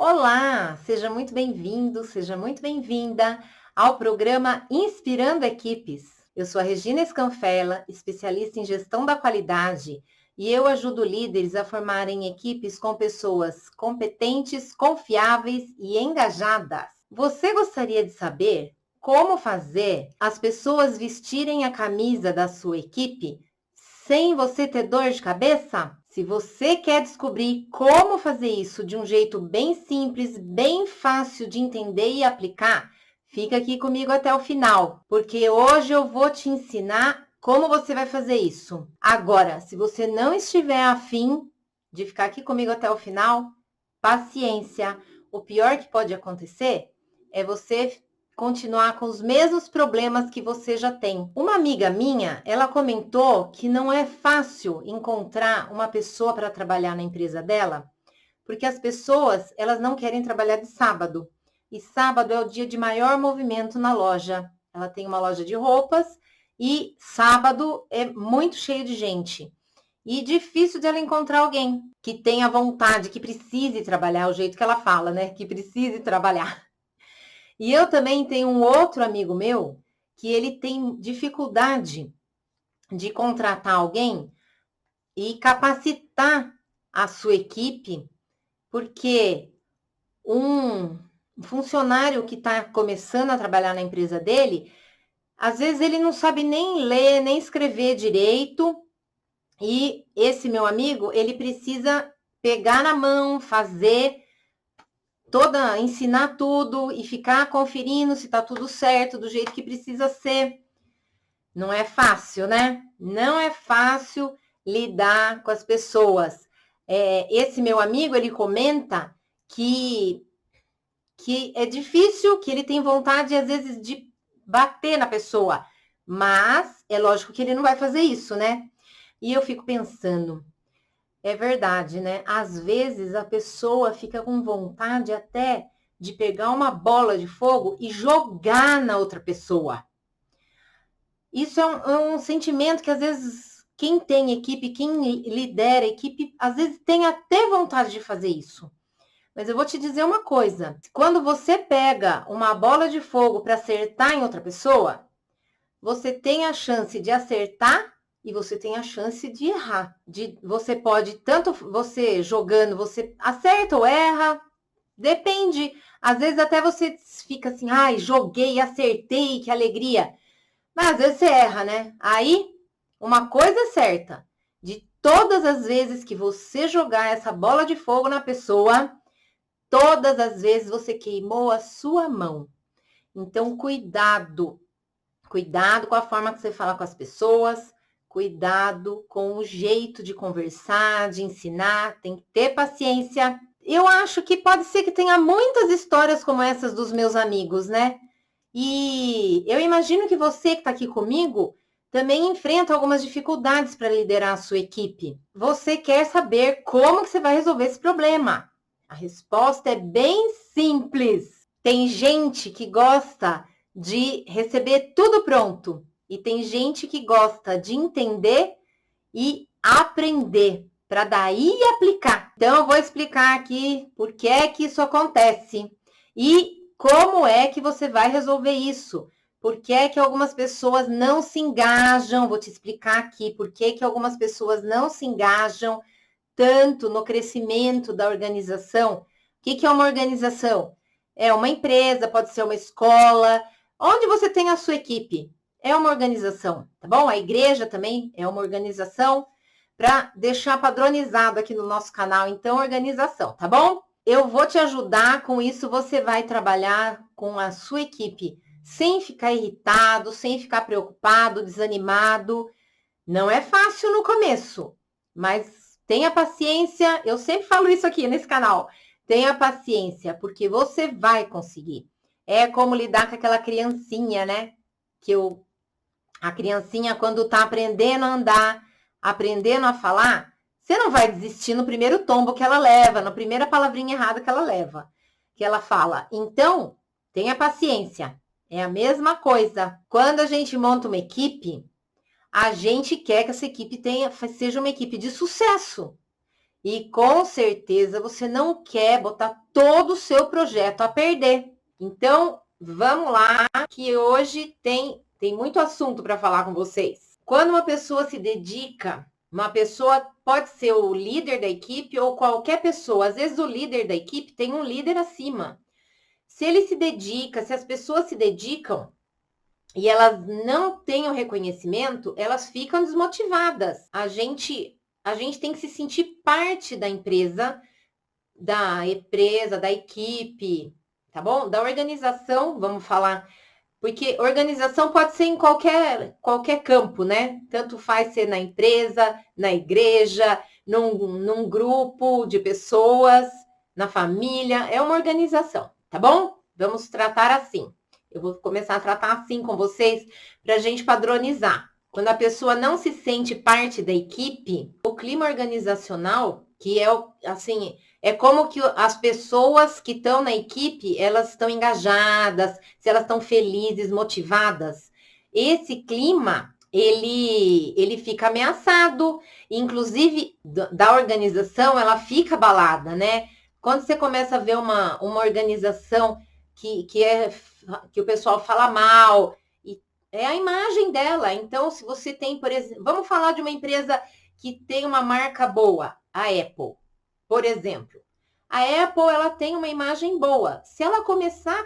Olá, seja muito bem-vindo, seja muito bem-vinda ao programa Inspirando Equipes. Eu sou a Regina Scanfella, especialista em gestão da qualidade, e eu ajudo líderes a formarem equipes com pessoas competentes, confiáveis e engajadas. Você gostaria de saber como fazer as pessoas vestirem a camisa da sua equipe sem você ter dor de cabeça? Se você quer descobrir como fazer isso de um jeito bem simples, bem fácil de entender e aplicar, fica aqui comigo até o final, porque hoje eu vou te ensinar como você vai fazer isso. Agora, se você não estiver afim de ficar aqui comigo até o final, paciência. O pior que pode acontecer é você continuar com os mesmos problemas que você já tem. Uma amiga minha, ela comentou que não é fácil encontrar uma pessoa para trabalhar na empresa dela, porque as pessoas, elas não querem trabalhar de sábado. E sábado é o dia de maior movimento na loja. Ela tem uma loja de roupas e sábado é muito cheio de gente. E difícil de ela encontrar alguém que tenha vontade, que precise trabalhar, o jeito que ela fala, né? Que precise trabalhar. E eu também tenho um outro amigo meu que ele tem dificuldade de contratar alguém e capacitar a sua equipe, porque um funcionário que está começando a trabalhar na empresa dele, às vezes ele não sabe nem ler, nem escrever direito, e esse meu amigo, ele precisa pegar na mão, ensinar tudo e ficar conferindo se está tudo certo, do jeito que precisa ser. Não é fácil, né? Não é fácil lidar com as pessoas. Esse meu amigo, ele comenta que é difícil, que ele tem vontade, às vezes, de bater na pessoa. Mas é lógico que ele não vai fazer isso, né? E eu fico pensando, é verdade, né? Às vezes a pessoa fica com vontade até de pegar uma bola de fogo e jogar na outra pessoa. Isso é um sentimento que às vezes quem tem equipe, quem lidera equipe, às vezes tem até vontade de fazer isso. Mas eu vou te dizer uma coisa: quando você pega uma bola de fogo para acertar em outra pessoa, você tem a chance de acertar e você tem a chance de errar. Você pode, tanto você jogando, você acerta ou erra, depende. Às vezes até você fica assim, ai, joguei, acertei, que alegria. Mas às vezes você erra, né? Aí, uma coisa é certa, de todas as vezes que você jogar essa bola de fogo na pessoa, todas as vezes você queimou a sua mão. Então, cuidado. Cuidado com a forma que você fala com as pessoas, cuidado com o jeito de conversar, de ensinar, tem que ter paciência. Eu acho que pode ser que tenha muitas histórias como essas dos meus amigos, né? E eu imagino que você que está aqui comigo também enfrenta algumas dificuldades para liderar a sua equipe. Você quer saber como que você vai resolver esse problema? A resposta é bem simples. Tem gente que gosta de receber tudo pronto e tem gente que gosta de entender e aprender para daí aplicar. Então eu vou explicar aqui por que é que isso acontece e como é que você vai resolver isso. Por que é que algumas pessoas não se engajam? Vou te explicar aqui por que que algumas pessoas não se engajam tanto no crescimento da organização. O que que é uma organização? É uma empresa, pode ser uma escola, onde você tem a sua equipe. É uma organização, tá bom? A igreja também é uma organização, para deixar padronizado aqui no nosso canal, então, organização, tá bom? Eu vou te ajudar com isso, você vai trabalhar com a sua equipe sem ficar irritado, sem ficar preocupado, desanimado. Não é fácil no começo, mas tenha paciência. Eu sempre falo isso aqui nesse canal. Tenha paciência, porque você vai conseguir. É como lidar com aquela criancinha, né? A criancinha, quando tá aprendendo a andar, aprendendo a falar, você não vai desistir no primeiro tombo que ela leva, na primeira palavrinha errada que ela leva, que ela fala. Então, tenha paciência. É a mesma coisa. Quando a gente monta uma equipe, a gente quer que essa equipe seja uma equipe de sucesso. E com certeza você não quer botar todo o seu projeto a perder. Então, vamos lá, que hoje tem muito assunto para falar com vocês. Quando uma pessoa se dedica, uma pessoa pode ser o líder da equipe ou qualquer pessoa. Às vezes o líder da equipe tem um líder acima. Se ele se dedica, se as pessoas se dedicam e elas não têm o reconhecimento, elas ficam desmotivadas. A gente tem que se sentir parte da empresa, da equipe, tá bom? Da organização, vamos falar. Porque organização pode ser em qualquer campo, né? Tanto faz ser na empresa, na igreja, num grupo de pessoas, na família. É uma organização, tá bom? Vamos tratar assim. Eu vou começar a tratar assim com vocês para a gente padronizar. Quando a pessoa não se sente parte da equipe, o clima organizacional, que é assim, é como que as pessoas que estão na equipe, elas estão engajadas, se elas estão felizes, motivadas. Esse clima, ele fica ameaçado, inclusive da organização, ela fica abalada, né? Quando você começa a ver uma organização que o pessoal fala mal, é a imagem dela. Então, se você tem, por exemplo, vamos falar de uma empresa que tem uma marca boa, a Apple, por exemplo. A Apple, ela tem uma imagem boa. Se ela começar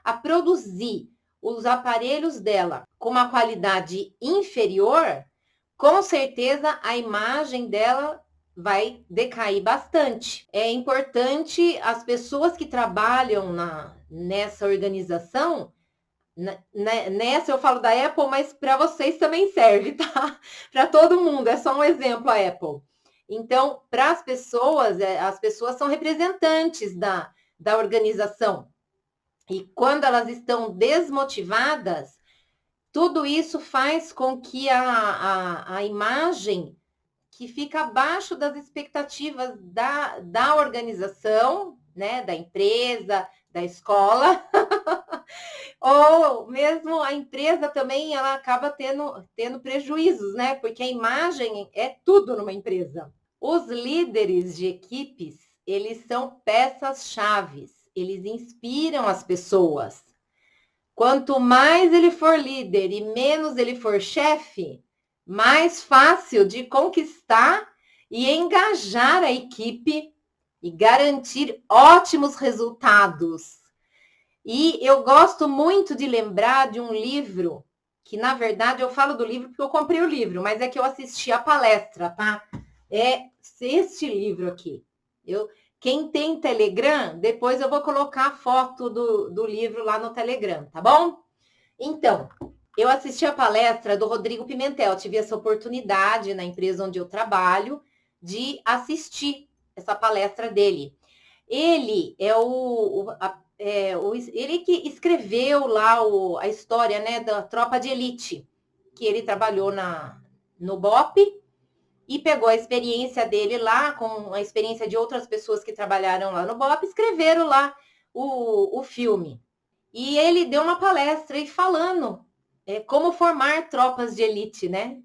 a produzir os aparelhos dela com uma qualidade inferior, com certeza a imagem dela vai decair bastante. É importante as pessoas que trabalham nessa organização. Nessa eu falo da Apple, mas para vocês também serve, tá? Para todo mundo, é só um exemplo a Apple. Então, para as pessoas são representantes da organização. E quando elas estão desmotivadas, tudo isso faz com que a imagem que fica abaixo das expectativas da organização, né, da empresa, da escola, ou mesmo a empresa também, ela acaba tendo prejuízos, né? Porque a imagem é tudo numa empresa. Os líderes de equipes, eles são peças-chaves, eles inspiram as pessoas. Quanto mais ele for líder e menos ele for chefe, mais fácil de conquistar e engajar a equipe e garantir ótimos resultados. E eu gosto muito de lembrar de um livro, que na verdade eu falo do livro porque eu comprei o livro, mas é que eu assisti a palestra, tá? É este livro aqui. Quem tem Telegram, depois eu vou colocar a foto do livro lá no Telegram, tá bom? Então, eu assisti a palestra do Rodrigo Pimentel, tive essa oportunidade na empresa onde eu trabalho de assistir essa palestra dele. Ele é ele que escreveu lá a história, né, da Tropa de Elite, que ele trabalhou no BOPE e pegou a experiência dele lá, com a experiência de outras pessoas que trabalharam lá no BOPE, escreveram lá o filme. E ele deu uma palestra aí falando como formar tropas de elite, né?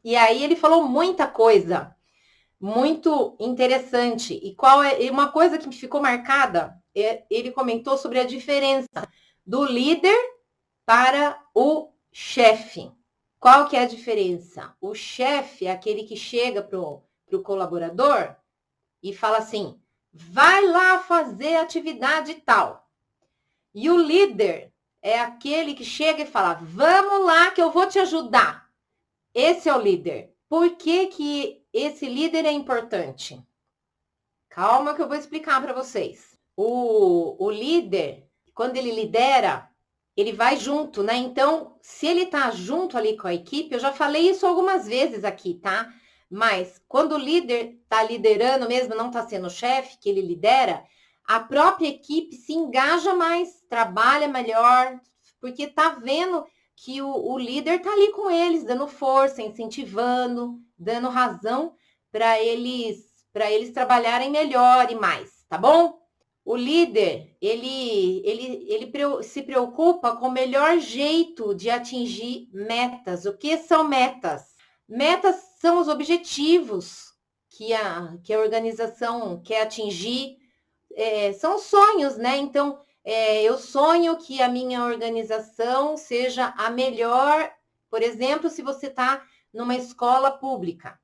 E aí ele falou muita coisa muito interessante. E uma coisa que ficou marcada, ele comentou sobre a diferença do líder para o chefe. Qual que é a diferença? O chefe é aquele que chega para o colaborador e fala assim, vai lá fazer atividade tal. E o líder é aquele que chega e fala, vamos lá que eu vou te ajudar. Esse é o líder. Por que esse líder é importante? Calma que eu vou explicar para vocês. O líder, quando ele lidera, ele vai junto, né? Então, se ele tá junto ali com a equipe, eu já falei isso algumas vezes aqui, tá? Mas quando o líder tá liderando mesmo, não tá sendo chefe, que ele lidera, a própria equipe se engaja mais, trabalha melhor, porque tá vendo que o líder tá ali com eles, dando força, incentivando, dando razão para eles trabalharem melhor e mais, tá bom? O líder, ele se preocupa com o melhor jeito de atingir metas. O que são metas? Metas são os objetivos que a organização quer atingir, são sonhos, né? Então, eu sonho que a minha organização seja a melhor. Por exemplo, se você está numa escola pública,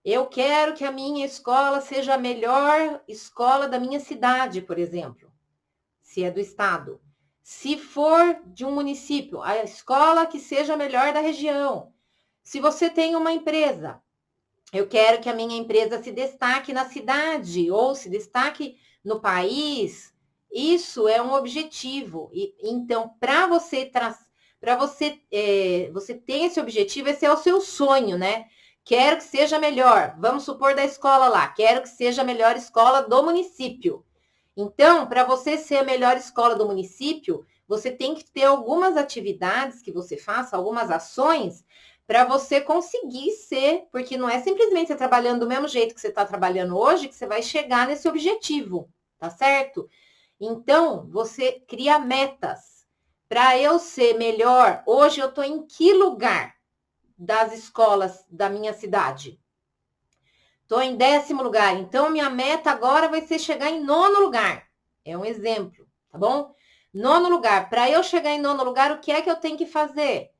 eu quero que a minha escola seja a melhor escola da minha cidade, por exemplo, se é do estado. Se for de um município, a escola que seja a melhor da região. Se você tem uma empresa, eu quero que a minha empresa se destaque na cidade ou se destaque no país. Isso é um objetivo. Então, para você você ter esse objetivo, esse é o seu sonho, né? Quero que seja melhor. Vamos supor da escola lá. Quero que seja a melhor escola do município. Então, para você ser a melhor escola do município, você tem que ter algumas atividades que você faça, algumas ações, para você conseguir ser, porque não é simplesmente você trabalhando do mesmo jeito que você está trabalhando hoje que você vai chegar nesse objetivo, tá certo? Então, você cria metas. Para eu ser melhor, hoje eu estou em que lugar das escolas da minha cidade? Estou em 10º lugar, então minha meta agora vai ser chegar em 9º lugar. É um exemplo, tá bom? 9º lugar. Para eu chegar em 9º lugar, o que é que eu tenho que fazer?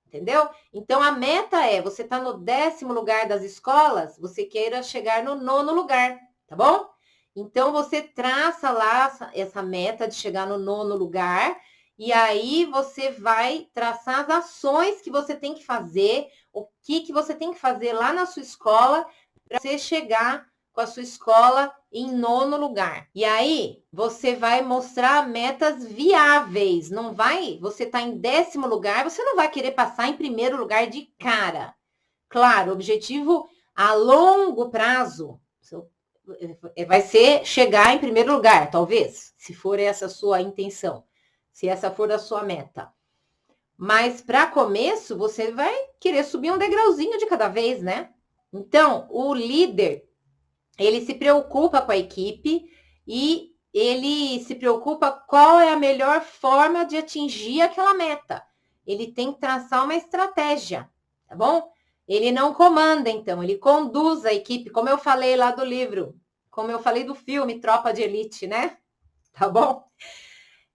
Entendeu? Então, a meta é, você está no 10º lugar das escolas, você queira chegar no 9º lugar, tá bom? Então, você traça lá essa meta de chegar no 9º lugar, e aí você vai traçar as ações que você tem que fazer, o que você tem que fazer lá na sua escola, para você chegar com a sua escola em 9º lugar. E aí, você vai mostrar metas viáveis. Não vai, você está em 10º lugar, você não vai querer passar em 1º lugar de cara. Claro, objetivo a longo prazo vai ser chegar em 1º lugar, talvez, se for essa a sua intenção, se essa for a sua meta. Mas para começo, você vai querer subir um degrauzinho de cada vez, né? Então, o líder, ele se preocupa com a equipe e ele se preocupa qual é a melhor forma de atingir aquela meta. Ele tem que traçar uma estratégia, tá bom? Ele não comanda, então, ele conduz a equipe, como eu falei lá do livro, como eu falei do filme Tropa de Elite, né? Tá bom?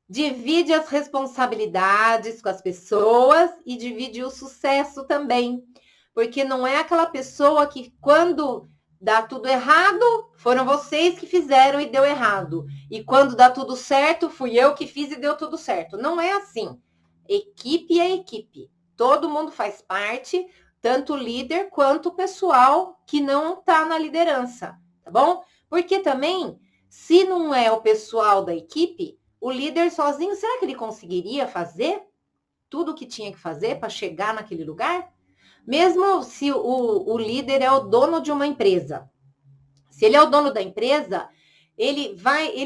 Divide as responsabilidades com as pessoas e divide o sucesso também. Porque não é aquela pessoa que, quando dá tudo errado, foram vocês que fizeram e deu errado. E quando dá tudo certo, fui eu que fiz e deu tudo certo. Não é assim. Equipe é equipe. Todo mundo faz parte, tanto o líder quanto o pessoal que não está na liderança, tá bom? Porque também, se não é o pessoal da equipe, o líder sozinho, será que ele conseguiria fazer tudo o que tinha que fazer para chegar naquele lugar? Mesmo se o líder é o dono de uma empresa. Se ele é o dono da empresa, ele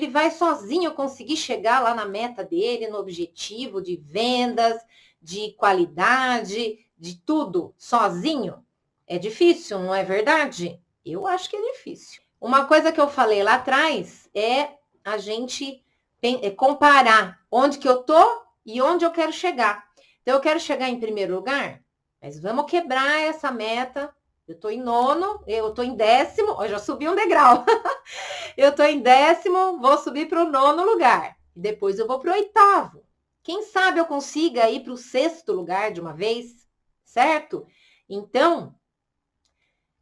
vai sozinho conseguir chegar lá na meta dele, no objetivo de vendas, de qualidade, de tudo, sozinho? É difícil, não é verdade? Eu acho que é difícil. Uma coisa que eu falei lá atrás é a gente comparar onde que eu tô e onde eu quero chegar. Então, eu quero chegar em 1º lugar, mas vamos quebrar essa meta. Eu estou em 9º, eu estou em 10º, eu já subi um degrau. Eu estou em 10º, vou subir para o 9º lugar. Depois eu vou para o 8º. Quem sabe eu consiga ir para o 6º lugar de uma vez, certo? Então,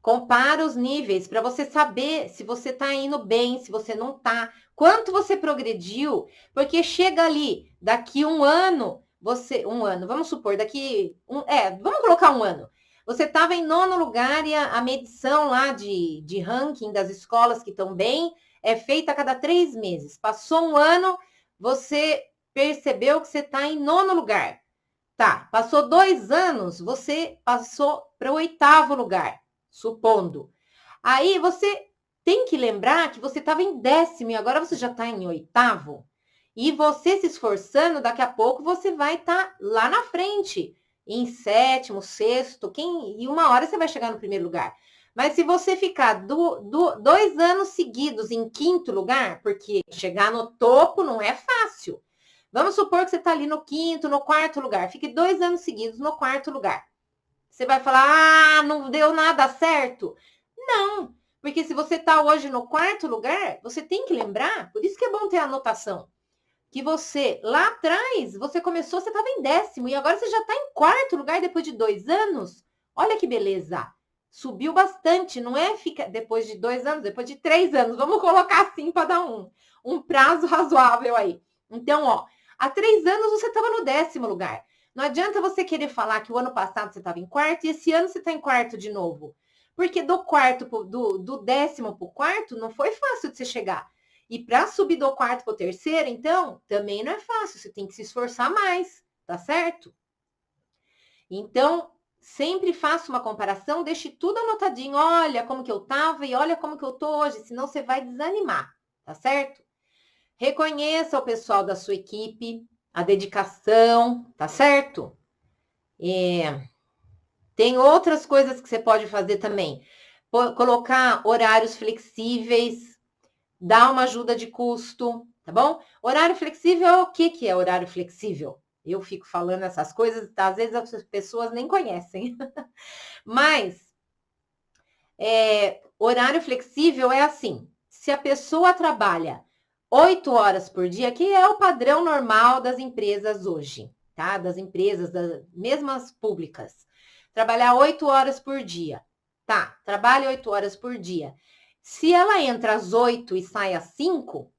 compara os níveis para você saber se você está indo bem, se você não está, quanto você progrediu, porque chega ali, daqui um ano, vamos supor, vamos colocar um ano. Você estava em 9º lugar e a medição lá de ranking das escolas que estão bem é feita a cada 3 meses. Passou um ano, você percebeu que você está em 9º lugar. Tá, passou 2 anos, você passou para o 8º lugar, supondo. Aí você tem que lembrar que você estava em 10º e agora você já está em 8º. E você se esforçando, daqui a pouco você vai estar lá na frente, em 7º, 6º, e uma hora você vai chegar no 1º lugar. Mas se você ficar 2 anos seguidos em 5º lugar, porque chegar no topo não é fácil. Vamos supor que você está ali no 5º, no 4º lugar. Fique 2 anos seguidos no 4º lugar. Você vai falar, não deu nada certo. Não, porque se você está hoje no quarto lugar, você tem que lembrar, por isso que é bom ter anotação, que você, lá atrás, você começou, você estava em 10º, e agora você já está em quarto lugar depois de 2 anos. Olha que beleza! Subiu bastante, não é? Fica depois de 2 anos, depois de 3 anos. Vamos colocar assim para dar um prazo razoável aí. Então, ó, há 3 anos você estava no 10º lugar. Não adianta você querer falar que o ano passado você estava em quarto e esse ano você está em quarto de novo. Porque do 10º para o quarto não foi fácil de você chegar. E para subir do quarto para o terceiro, então, também não é fácil. Você tem que se esforçar mais, tá certo? Então, sempre faça uma comparação, deixe tudo anotadinho. Olha como que eu estava e olha como que eu tô hoje, senão você vai desanimar, tá certo? Reconheça o pessoal da sua equipe, a dedicação, tá certo? Tem outras coisas que você pode fazer também. Colocar horários flexíveis, dar uma ajuda de custo, tá bom? Horário flexível, o que é horário flexível? Eu fico falando essas coisas, às vezes as pessoas nem conhecem. Mas, horário flexível é assim, se a pessoa trabalha 8 horas por dia, que é o padrão normal das empresas hoje, tá? Das empresas, mesmo as públicas. Trabalhar 8 horas por dia. Tá, trabalha 8 horas por dia. Se ela entra às 8 e sai às 5,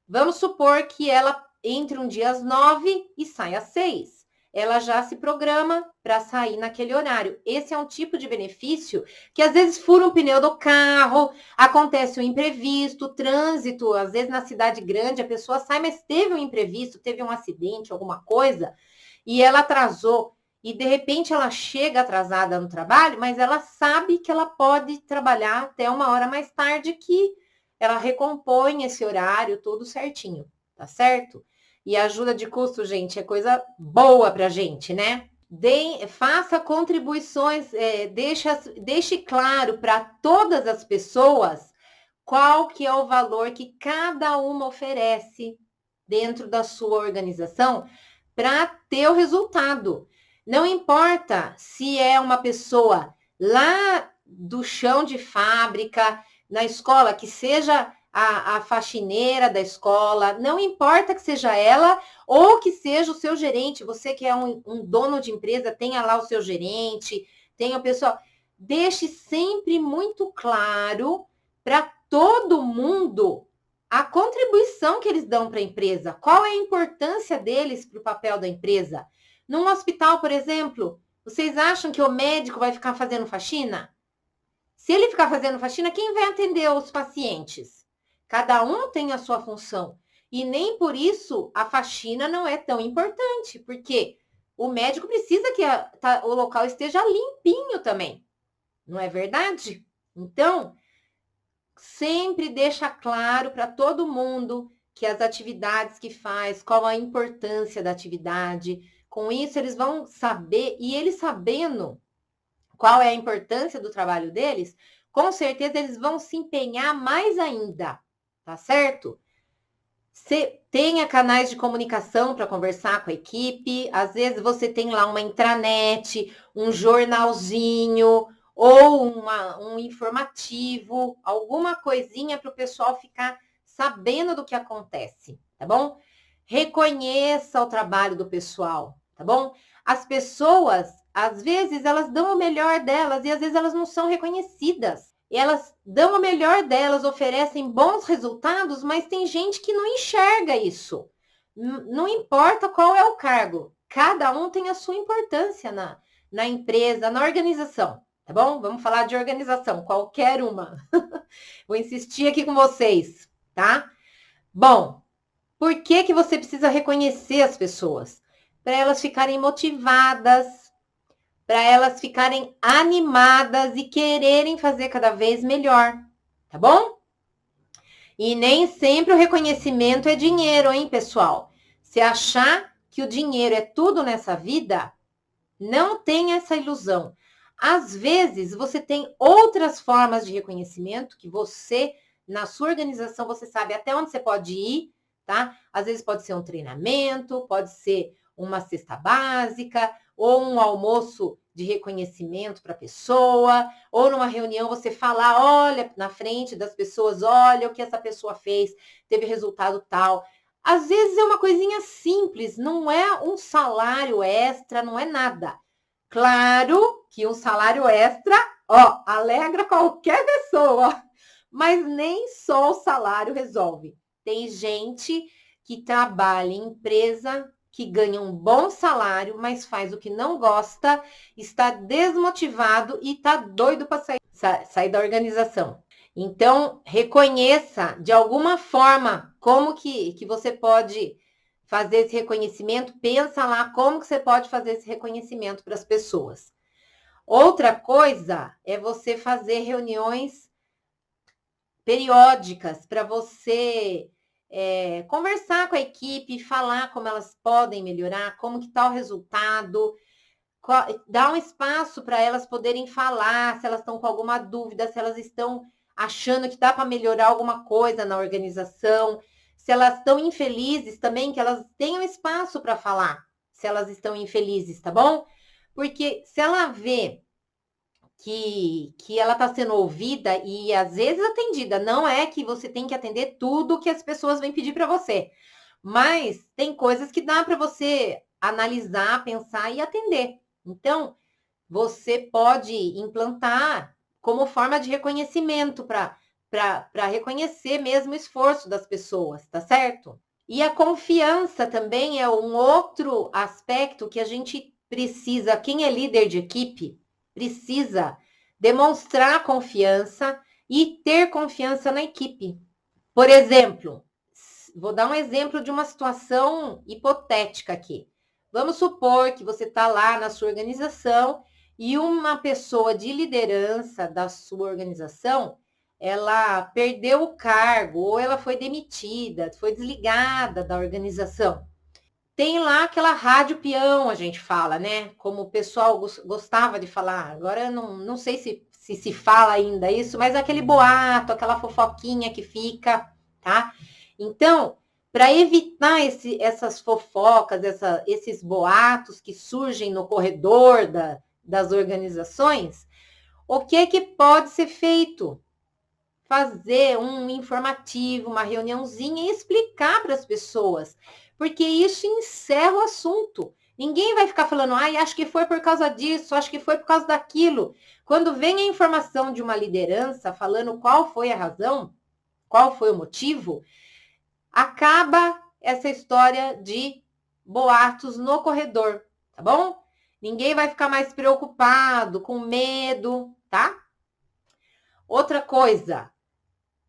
vamos supor que ela entre um dia às 9 e sai às 6. Ela já se programa para sair naquele horário. Esse é um tipo de benefício que às vezes fura um pneu do carro, acontece um imprevisto, trânsito, às vezes na cidade grande a pessoa sai, mas teve um imprevisto, teve um acidente, alguma coisa, e ela atrasou. E de repente ela chega atrasada no trabalho, mas ela sabe que ela pode trabalhar até uma hora mais tarde, que ela recompõe esse horário todo certinho, tá certo? E a ajuda de custo, gente, é coisa boa pra gente, né? Faça contribuições, deixe claro para todas as pessoas qual que é o valor que cada uma oferece dentro da sua organização para ter o resultado. Não importa se é uma pessoa lá do chão de fábrica, na escola, que seja a faxineira da escola, não importa que seja ela ou que seja o seu gerente, você que é um dono de empresa, tenha lá o seu gerente, tenha o pessoal. Deixe sempre muito claro para todo mundo a contribuição que eles dão para a empresa, qual é a importância deles para o papel da empresa. Num hospital, por exemplo, vocês acham que o médico vai ficar fazendo faxina? Se ele ficar fazendo faxina, quem vai atender os pacientes? Cada um tem a sua função. E nem por isso a faxina não é tão importante, porque o médico precisa que o local esteja limpinho também. Não é verdade? Então, sempre deixa claro para todo mundo que as atividades que faz, qual a importância da atividade. Com isso, eles vão saber, e eles sabendo qual é a importância do trabalho deles, com certeza eles vão se empenhar mais ainda, tá certo? Você tenha canais de comunicação para conversar com a equipe, às vezes você tem lá uma intranet, um jornalzinho ou um informativo, alguma coisinha para o pessoal ficar sabendo do que acontece, tá bom? Reconheça o trabalho do pessoal, tá bom? As pessoas, às vezes, elas dão o melhor delas e às vezes elas não são reconhecidas. Elas dão o melhor delas, oferecem bons resultados, mas tem gente que não enxerga isso. Não importa qual é o cargo, cada um tem a sua importância na empresa, na organização, tá bom? Vamos falar de organização, qualquer uma. Vou insistir aqui com vocês, tá? Bom, por que você precisa reconhecer as pessoas? Para elas ficarem motivadas, para elas ficarem animadas e quererem fazer cada vez melhor, tá bom? E nem sempre o reconhecimento é dinheiro, hein, pessoal? Se achar que o dinheiro é tudo nessa vida, não tenha essa ilusão. Às vezes, você tem outras formas de reconhecimento que você, na sua organização, você sabe até onde você pode ir, tá? Às vezes pode ser um treinamento, pode ser uma cesta básica ou um almoço de reconhecimento para a pessoa, ou numa reunião você falar, olha, na frente das pessoas, olha o que essa pessoa fez, teve resultado tal. Às vezes é uma coisinha simples, não é um salário extra, não é nada. Claro que um salário extra, ó, alegra qualquer pessoa, mas nem só o salário resolve. Tem gente que trabalha em empresa, que ganha um bom salário, mas faz o que não gosta, está desmotivado e está doido para sair da organização. Então, reconheça de alguma forma como que você pode fazer esse reconhecimento. Pensa lá como que você pode fazer esse reconhecimento para as pessoas. Outra coisa é você fazer reuniões periódicas para você conversar com a equipe, falar como elas podem melhorar, como que está o resultado, dar um espaço para elas poderem falar, se elas estão com alguma dúvida, se elas estão achando que dá para melhorar alguma coisa na organização, se elas estão infelizes também, que elas tenham espaço para falar, se elas estão infelizes, tá bom? Porque se ela vê que ela está sendo ouvida e às vezes atendida, não é que você tem que atender tudo que as pessoas vêm pedir para você, mas tem coisas que dá para você analisar, pensar e atender. Então, você pode implantar como forma de reconhecimento para reconhecer mesmo o esforço das pessoas, tá certo? E a confiança também é um outro aspecto que a gente precisa, quem é líder de equipe, precisa demonstrar confiança e ter confiança na equipe. Por exemplo, vou dar um exemplo de uma situação hipotética aqui. Vamos supor que você está lá na sua organização e uma pessoa de liderança da sua organização, ela perdeu o cargo ou ela foi demitida, foi desligada da organização. Tem lá aquela rádio peão, a gente fala, né? Como o pessoal gostava de falar. Agora eu não sei se fala ainda isso, mas aquele boato, aquela fofoquinha que fica, tá? Então, para evitar essas fofocas, esses boatos que surgem no corredor das organizações, o que pode ser feito? Fazer um informativo, uma reuniãozinha e explicar para as pessoas, porque isso encerra o assunto. Ninguém vai ficar falando, ai, acho que foi por causa disso, acho que foi por causa daquilo. Quando vem a informação de uma liderança falando qual foi a razão, qual foi o motivo, acaba essa história de boatos no corredor, tá bom? Ninguém vai ficar mais preocupado, com medo, tá? Outra coisa,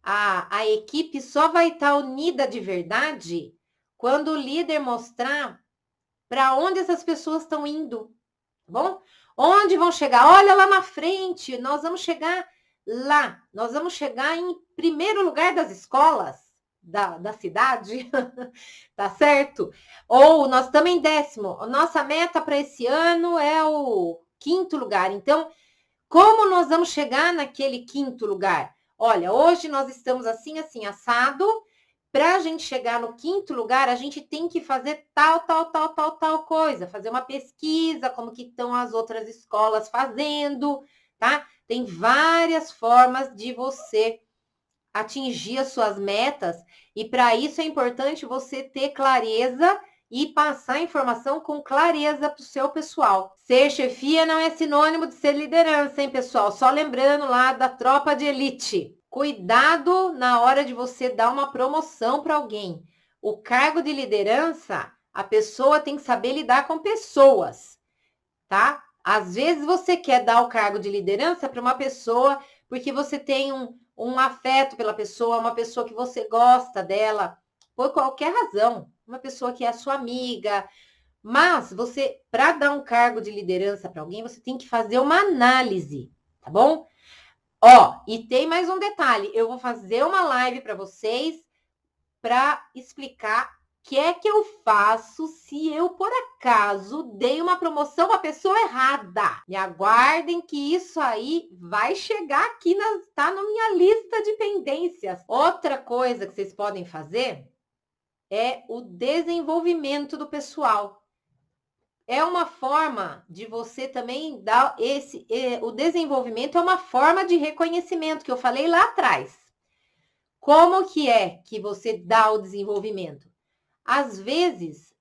a equipe só vai estar unida de verdade quando o líder mostrar para onde essas pessoas estão indo, tá bom? Onde vão chegar? Olha lá na frente, nós vamos chegar lá. Nós vamos chegar em primeiro lugar das escolas da cidade, tá certo? Ou nós estamos em 10º. Nossa meta para esse ano é o 5º lugar. Então, como nós vamos chegar naquele 5º lugar? Olha, hoje nós estamos assim, assim, assado. Para a gente chegar no 5º lugar, a gente tem que fazer tal coisa. Fazer uma pesquisa, como que estão as outras escolas fazendo, tá? Tem várias formas de você atingir as suas metas. E para isso é importante você ter clareza e passar a informação com clareza para o seu pessoal. Ser chefia não é sinônimo de ser liderança, hein, pessoal? Só lembrando lá da tropa de elite. Cuidado na hora de você dar uma promoção para alguém. O cargo de liderança, a pessoa tem que saber lidar com pessoas, tá? Às vezes você quer dar o cargo de liderança para uma pessoa porque você tem um afeto pela pessoa, uma pessoa que você gosta dela, por qualquer razão, uma pessoa que é sua amiga. Mas você, para dar um cargo de liderança para alguém, você tem que fazer uma análise, tá bom? Ó, e tem mais um detalhe, eu vou fazer uma live para vocês para explicar o que é que eu faço se eu, por acaso, dei uma promoção para a pessoa errada. Me aguardem que isso aí vai chegar aqui, tá na minha lista de pendências. Outra coisa que vocês podem fazer é o desenvolvimento do pessoal. é uma forma de você também dar o desenvolvimento é uma forma de reconhecimento, que eu falei lá atrás. Como que é que você dá o desenvolvimento? Às vezes,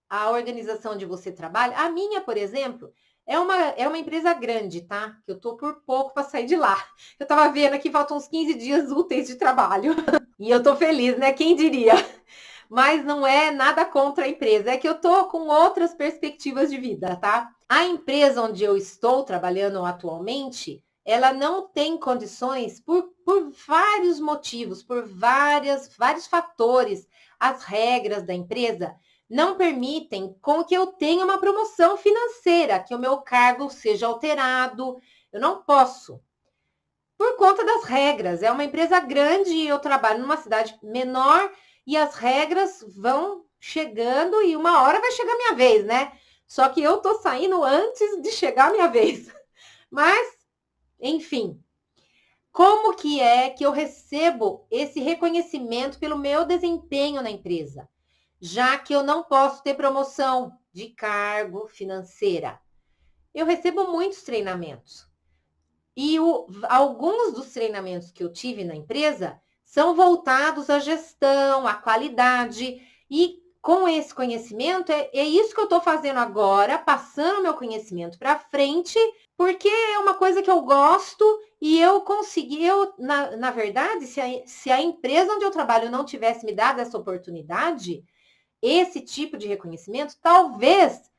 a organização onde você trabalha, a minha, por exemplo, é uma empresa grande, tá? Que eu tô por pouco para sair de lá. Eu tava vendo aqui, faltam uns 15 dias úteis de trabalho. E eu tô feliz, né? Quem diria? Mas não é nada contra a empresa, é que eu tô com outras perspectivas de vida, tá? A empresa onde eu estou trabalhando atualmente, ela não tem condições por vários motivos, por vários fatores. As regras da empresa não permitem com que eu tenha uma promoção financeira, que o meu cargo seja alterado. Eu não posso. Por conta das regras. É uma empresa grande e eu trabalho numa cidade menor e as regras vão chegando e uma hora vai chegar a minha vez, né? Só que eu tô saindo antes de chegar a minha vez. Mas, enfim, como que é que eu recebo esse reconhecimento pelo meu desempenho na empresa? Já que eu não posso ter promoção de cargo financeira. Eu recebo muitos treinamentos. E alguns dos treinamentos que eu tive na empresa são voltados à gestão, à qualidade. E com esse conhecimento, é isso que eu estou fazendo agora, passando meu conhecimento para frente, porque é uma coisa que eu gosto e eu consegui. Na verdade, se a empresa onde eu trabalho não tivesse me dado essa oportunidade, esse tipo de reconhecimento, talvez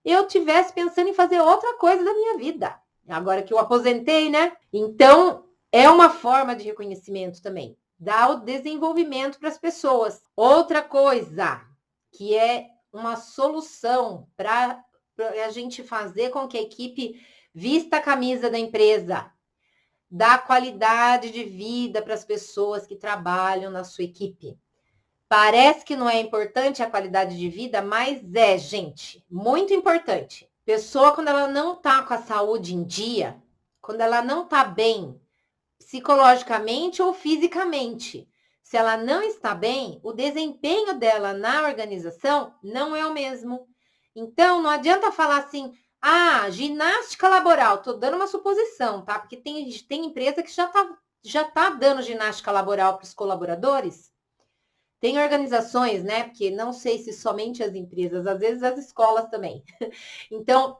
eu tivesse pensando em fazer outra coisa da minha vida. Agora que eu aposentei, né? Então, é uma forma de reconhecimento também. Dá o desenvolvimento para as pessoas. Outra coisa que é uma solução para a gente fazer com que a equipe vista a camisa da empresa. Dá qualidade de vida para as pessoas que trabalham na sua equipe. Parece que não é importante a qualidade de vida, mas é, gente, muito importante. Pessoa, quando ela não tá com a saúde em dia, quando ela não tá bem, psicologicamente ou fisicamente, se ela não está bem, o desempenho dela na organização não é o mesmo. Então, não adianta falar assim, ginástica laboral. Tô dando uma suposição, tá? Porque tem empresa que já tá dando ginástica laboral para os colaboradores. Tem organizações, né? Porque não sei se somente as empresas, às vezes as escolas também. Então,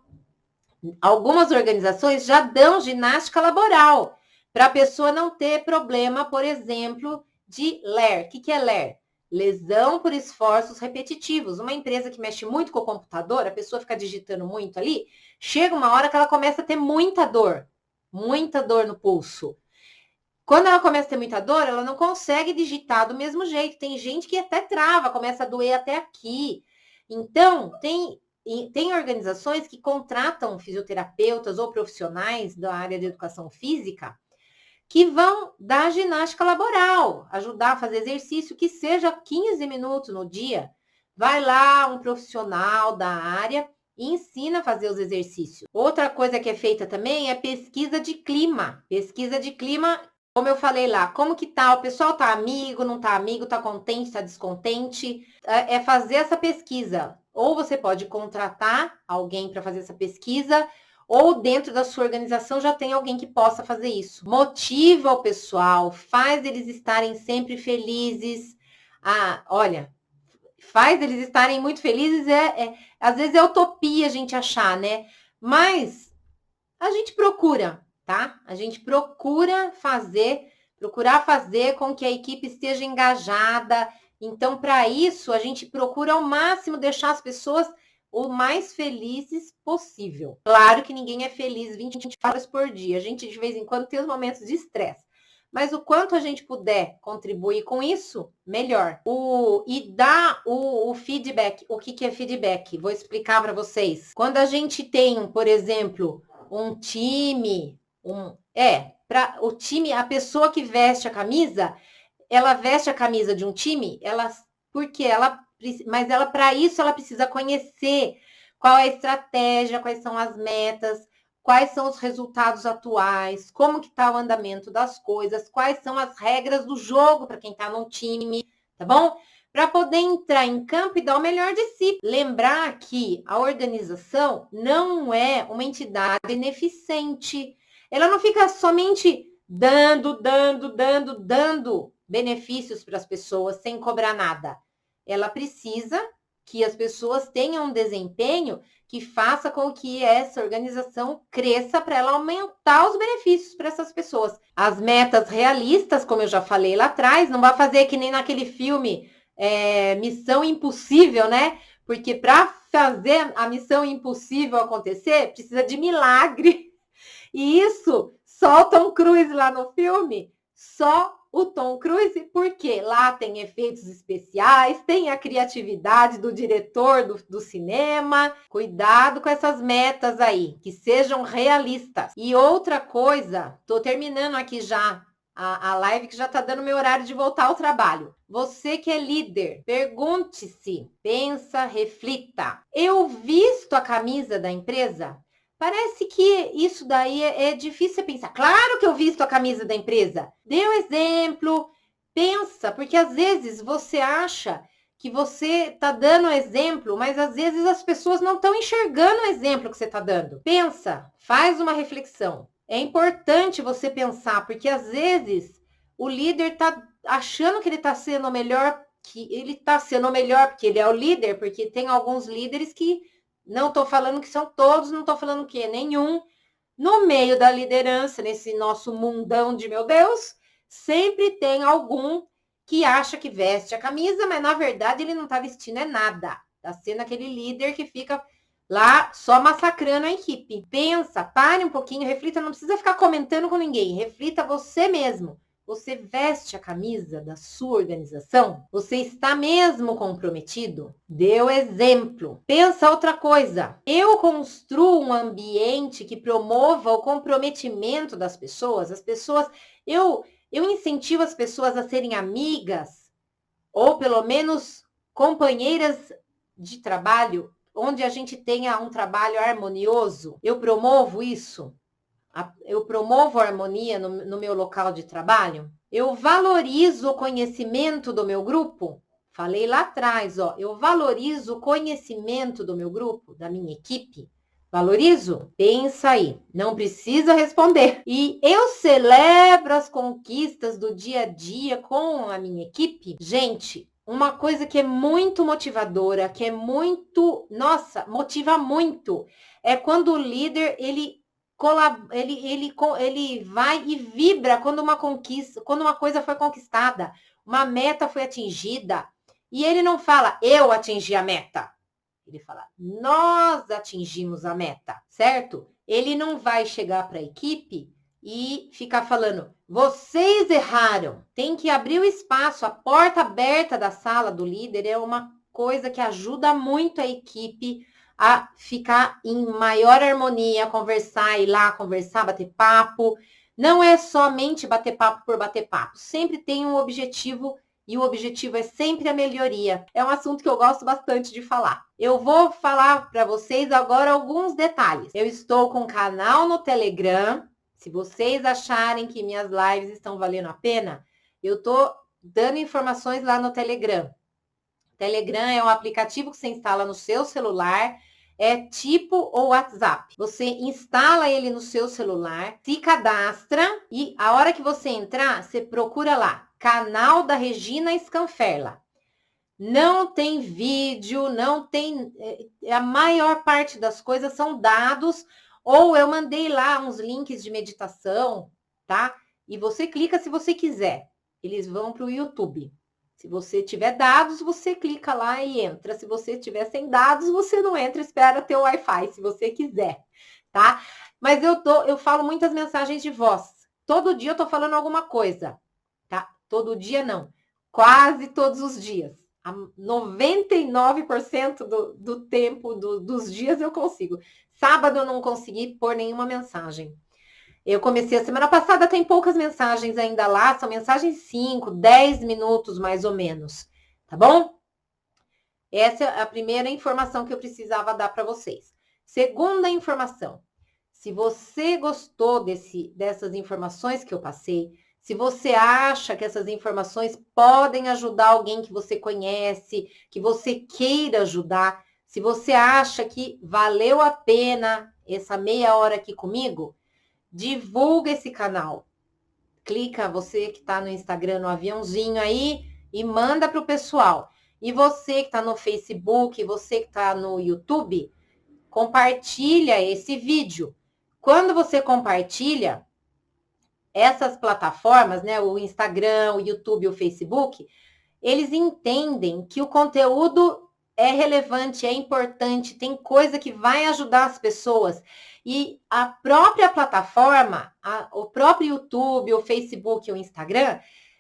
algumas organizações já dão ginástica laboral para a pessoa não ter problema, por exemplo, de LER. O que é LER? Lesão por esforços repetitivos. Uma empresa que mexe muito com o computador, a pessoa fica digitando muito ali, chega uma hora que ela começa a ter muita dor no pulso. Quando ela começa a ter muita dor, ela não consegue digitar do mesmo jeito. Tem gente que até trava, começa a doer até aqui. Então, tem organizações que contratam fisioterapeutas ou profissionais da área de educação física que vão dar ginástica laboral, ajudar a fazer exercício, que seja 15 minutos no dia. Vai lá um profissional da área e ensina a fazer os exercícios. Outra coisa que é feita também é pesquisa de clima. Pesquisa de clima, como eu falei lá, como que tá? O pessoal tá amigo, não tá amigo, tá contente, tá descontente? É fazer essa pesquisa. Ou você pode contratar alguém para fazer essa pesquisa, ou dentro da sua organização já tem alguém que possa fazer isso. Motiva o pessoal, faz eles estarem sempre felizes. Olha, faz eles estarem muito felizes, às vezes é utopia a gente achar, né? Mas a gente procura, tá? A gente procurar fazer com que a equipe esteja engajada. Então, para isso, a gente procura ao máximo deixar as pessoas o mais felizes possível. Claro que ninguém é feliz 20 horas por dia. A gente, de vez em quando, tem os momentos de estresse. Mas o quanto a gente puder contribuir com isso, melhor. E dar o feedback. O que é feedback? Vou explicar para vocês. Quando a gente tem, por exemplo, um time, para o time, a pessoa que veste a camisa, ela veste a camisa de um time, mas ela para isso ela precisa conhecer qual é a estratégia, quais são as metas, quais são os resultados atuais, como que está o andamento das coisas, quais são as regras do jogo para quem está no time, tá bom? para poder entrar em campo e dar o melhor de si. Lembrar que a organização não é uma entidade ineficiente. Ela não fica somente dando benefícios para as pessoas sem cobrar nada. Ela precisa que as pessoas tenham um desempenho que faça com que essa organização cresça para ela aumentar os benefícios para essas pessoas. As metas realistas, como eu já falei lá atrás, não vai fazer que nem naquele filme Missão Impossível, né? Porque para fazer a missão impossível acontecer, precisa de milagre. E isso, só o Tom Cruise lá no filme, só o Tom Cruise, porque lá tem efeitos especiais, tem a criatividade do diretor do cinema. Cuidado com essas metas aí, que sejam realistas. E outra coisa, tô terminando aqui já a live, que já tá dando meu horário de voltar ao trabalho. Você que é líder, pergunte-se, pensa, reflita. Eu visto a camisa da empresa? Parece que isso daí é difícil pensar. Claro que eu visto a camisa da empresa. Dê um exemplo, pensa, porque às vezes você acha que você está dando exemplo, mas às vezes as pessoas não estão enxergando o exemplo que você está dando. Pensa, faz uma reflexão. É importante você pensar, porque às vezes o líder está achando que ele está sendo o melhor, que ele está sendo o melhor porque ele é o líder, porque tem alguns líderes que não estou falando que são todos, não estou falando que é nenhum. No meio da liderança, nesse nosso mundão de meu Deus, sempre tem algum que acha que veste a camisa, mas na verdade ele não está vestindo nada. Está sendo aquele líder que fica lá só massacrando a equipe. Pensa, pare um pouquinho, reflita, não precisa ficar comentando com ninguém. Reflita você mesmo. Você veste a camisa da sua organização? Você está mesmo comprometido? Dê o exemplo. Pensa outra coisa. Eu construo um ambiente que promova o comprometimento das pessoas. Eu incentivo as pessoas a serem amigas, ou pelo menos companheiras de trabalho, onde a gente tenha um trabalho harmonioso. Eu promovo isso. Eu promovo a harmonia no meu local de trabalho. Eu valorizo o conhecimento do meu grupo. Falei lá atrás, eu valorizo o conhecimento do meu grupo, da minha equipe. Valorizo? Pensa aí, não precisa responder. E eu celebro as conquistas do dia a dia com a minha equipe. Gente, uma coisa que é muito motivadora, que é muito, nossa, motiva muito, é quando o líder, ele vai e vibra quando uma coisa foi conquistada, uma meta foi atingida, e ele não fala, eu atingi a meta. Ele fala, nós atingimos a meta, certo? Ele não vai chegar para a equipe e ficar falando, vocês erraram. Tem que abrir o espaço, a porta aberta da sala do líder é uma coisa que ajuda muito a equipe a ficar em maior harmonia, conversar, ir lá conversar, bater papo. Não é somente bater papo por bater papo. Sempre tem um objetivo e o objetivo é sempre a melhoria. É um assunto que eu gosto bastante de falar. Eu vou falar para vocês agora alguns detalhes. Eu estou com um canal no Telegram. Se vocês acharem que minhas lives estão valendo a pena, eu estou dando informações lá no Telegram. Telegram é um aplicativo que você instala no seu celular, é tipo o WhatsApp. Você instala ele no seu celular, se cadastra e a hora que você entrar, você procura lá, canal da Regina Scanferla. Não tem vídeo, não tem... A maior parte das coisas são dados, ou eu mandei lá uns links de meditação, tá? E você clica se você quiser. Eles vão para o YouTube. Se você tiver dados, você clica lá e entra. Se você tiver sem dados, você não entra, espera ter o Wi-Fi, se você quiser, tá? Mas eu falo muitas mensagens de voz. Todo dia eu tô falando alguma coisa, tá? Todo dia não. Quase todos os dias. 99% do tempo dos dias eu consigo. Sábado eu não consegui pôr nenhuma mensagem. Eu comecei a semana passada, tem poucas mensagens ainda lá, são mensagens 5, 10 minutos mais ou menos, tá bom? Essa é a primeira informação que eu precisava dar para vocês. Segunda informação, se você gostou dessas informações que eu passei, Se você acha que essas informações podem ajudar alguém que você conhece, que você queira ajudar, se você acha que valeu a pena essa meia hora aqui comigo, divulga esse canal. Clica, você que está no Instagram, no aviãozinho aí, e manda para o pessoal. E você que está no Facebook, você que está no YouTube, compartilha esse vídeo. Quando você compartilha, essas plataformas, né, o Instagram, o YouTube, o Facebook, eles entendem que o conteúdo é relevante, é importante, tem coisa que vai ajudar as pessoas. E a própria plataforma, o próprio YouTube, o Facebook, o Instagram,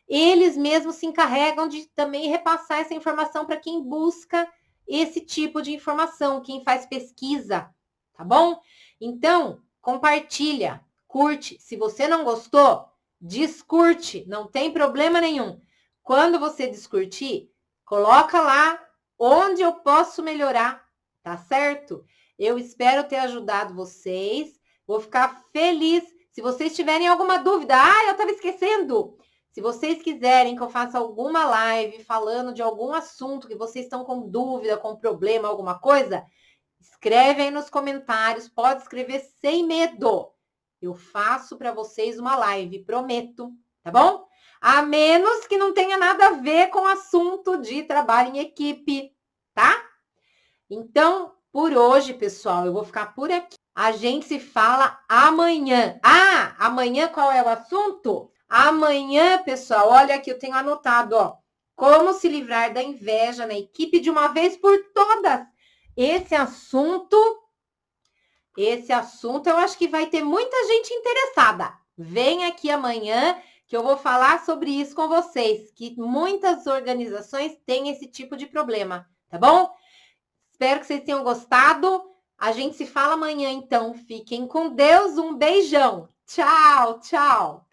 eles mesmos se encarregam de também repassar essa informação para quem busca esse tipo de informação, quem faz pesquisa, tá bom? Então, compartilha, curte. Se você não gostou, descurte, não tem problema nenhum. Quando você descurtir, coloca lá onde eu posso melhorar, tá certo? Eu espero ter ajudado vocês. Vou ficar feliz. Se vocês tiverem alguma dúvida, eu estava esquecendo. Se vocês quiserem que eu faça alguma live falando de algum assunto que vocês estão com dúvida, com problema, alguma coisa, escreve aí nos comentários. Pode escrever sem medo. Eu faço para vocês uma live, prometo, tá bom? A menos que não tenha nada a ver com o assunto de trabalho em equipe, tá? Então, por hoje, pessoal, eu vou ficar por aqui. A gente se fala amanhã. Amanhã qual é o assunto? Amanhã, pessoal, olha aqui, eu tenho anotado, ó. Como se livrar da inveja na equipe de uma vez por todas. Esse assunto eu acho que vai ter muita gente interessada. Vem aqui amanhã que eu vou falar sobre isso com vocês, que muitas organizações têm esse tipo de problema, tá bom? Espero que vocês tenham gostado. A gente se fala amanhã, então. Fiquem com Deus. Um beijão. Tchau, tchau.